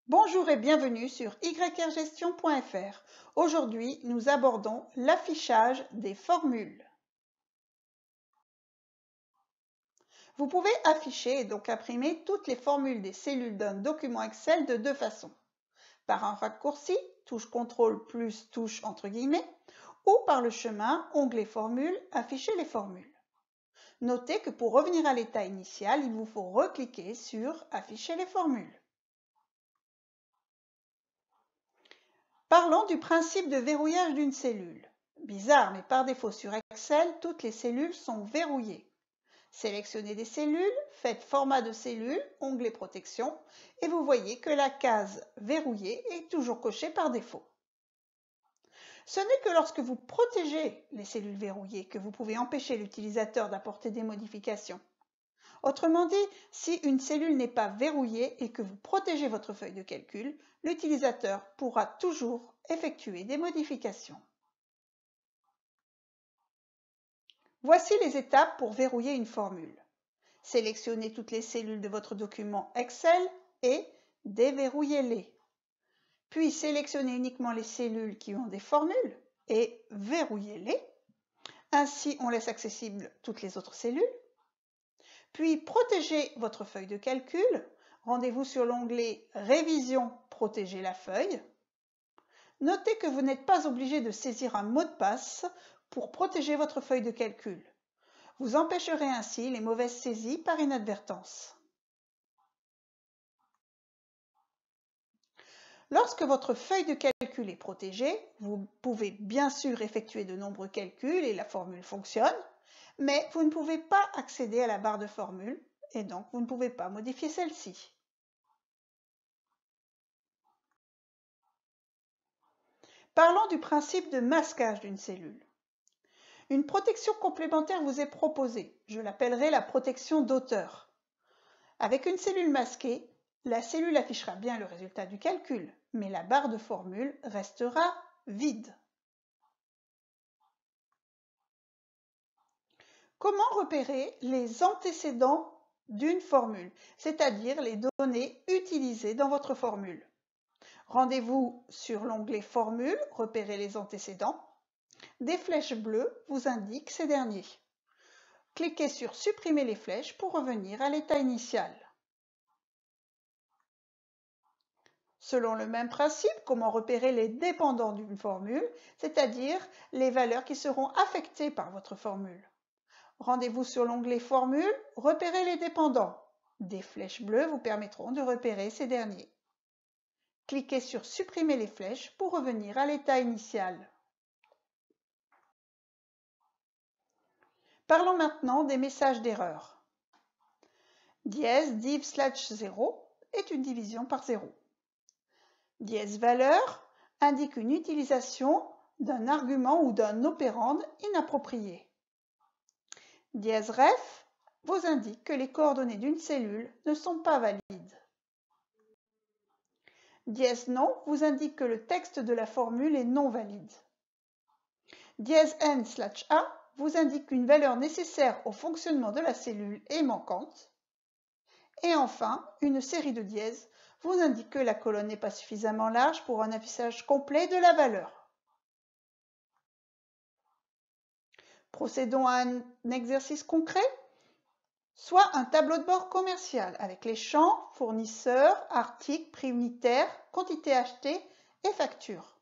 Bonjour et bienvenue sur yrgestion.fr. Aujourd'hui, nous abordons l'affichage des formules. Vous pouvez afficher et donc imprimer toutes les formules des cellules d'un document Excel de deux façons. Par un raccourci, touche CTRL plus touche entre guillemets, ou par le chemin onglet Formules, afficher les formules. Notez que pour revenir à l'état initial, il vous faut recliquer sur Afficher les formules. Parlons du principe de verrouillage d'une cellule. Bizarre, mais par défaut sur Excel, toutes les cellules sont verrouillées. Sélectionnez des cellules, faites Format de cellule, onglet Protection, et vous voyez que la case Verrouiller est toujours cochée par défaut. Ce n'est que lorsque vous protégez les cellules verrouillées que vous pouvez empêcher l'utilisateur d'apporter des modifications. Autrement dit, si une cellule n'est pas verrouillée et que vous protégez votre feuille de calcul, l'utilisateur pourra toujours effectuer des modifications. Voici les étapes pour verrouiller une formule. Sélectionnez toutes les cellules de votre document Excel et déverrouillez-les. Puis sélectionnez uniquement les cellules qui ont des formules et verrouillez-les. Ainsi, on laisse accessibles toutes les autres cellules. Puis protégez votre feuille de calcul. Rendez-vous sur l'onglet Révision, protéger la feuille. Notez que vous n'êtes pas obligé de saisir un mot de passe pour protéger votre feuille de calcul. Vous empêcherez ainsi les mauvaises saisies par inadvertance. Lorsque votre feuille de calcul est protégée, vous pouvez bien sûr effectuer de nombreux calculs et la formule fonctionne, mais vous ne pouvez pas accéder à la barre de formule et donc vous ne pouvez pas modifier celle-ci. Parlons du principe de masquage d'une cellule. Une protection complémentaire vous est proposée. Je l'appellerai la protection d'auteur. Avec une cellule masquée, la cellule affichera bien le résultat du calcul, mais la barre de formule restera vide. Comment repérer les antécédents d'une formule, c'est-à-dire les données utilisées dans votre formule? Rendez-vous sur l'onglet Formule, repérer les antécédents. Des flèches bleues vous indiquent ces derniers. Cliquez sur Supprimer les flèches pour revenir à l'état initial. Selon le même principe, comment repérer les dépendants d'une formule, c'est-à-dire les valeurs qui seront affectées par votre formule? Rendez-vous sur l'onglet Formule, repérer les dépendants. Des flèches bleues vous permettront de repérer ces derniers. Cliquez sur Supprimer les flèches pour revenir à l'état initial. Parlons maintenant des messages d'erreur. div/0 est une division par 0. Valeur indique une utilisation d'un argument ou d'un opérande inapproprié. Ref vous indique que les coordonnées d'une cellule ne sont pas valides. Non vous indique que le texte de la formule est non valide. N/A vous indique qu'une valeur nécessaire au fonctionnement de la cellule est manquante. Et enfin, une série de dièses vous indique que la colonne n'est pas suffisamment large pour un affichage complet de la valeur. Procédons à un exercice concret. Soit un tableau de bord commercial avec les champs, fournisseurs, articles, prix unitaire, quantité achetée et facture.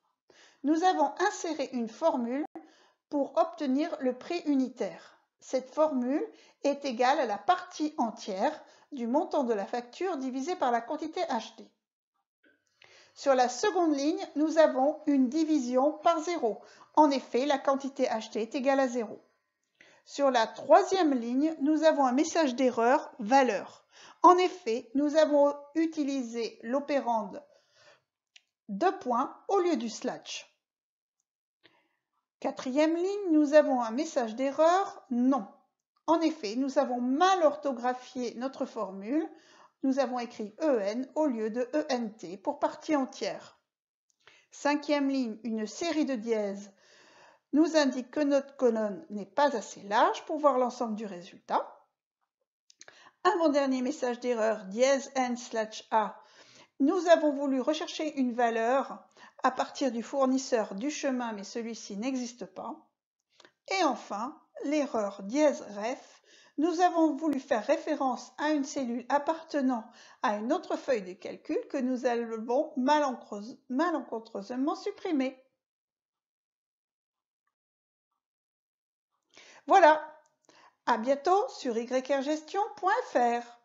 Nous avons inséré une formule pour obtenir le prix unitaire. Cette formule est égale à la partie entière du montant de la facture divisé par la quantité achetée. Sur la seconde ligne, nous avons une division par 0. En effet, la quantité achetée est égale à 0. Sur la troisième ligne, nous avons un message d'erreur valeur. En effet, nous avons utilisé l'opérande deux points au lieu du slash. Quatrième ligne, nous avons un message d'erreur non. En effet, nous avons mal orthographié notre formule. Nous avons écrit EN au lieu de ENT pour partie entière. Cinquième ligne, une série de dièses nous indique que notre colonne n'est pas assez large pour voir l'ensemble du résultat. Avant-dernier message d'erreur, N/A, nous avons voulu rechercher une valeur à partir du fournisseur du chemin, mais celui-ci n'existe pas. Et enfin, l'erreur dièse ref, nous avons voulu faire référence à une cellule appartenant à une autre feuille de calcul que nous avons malencontreusement supprimée. Voilà, à bientôt sur yrgestion.fr.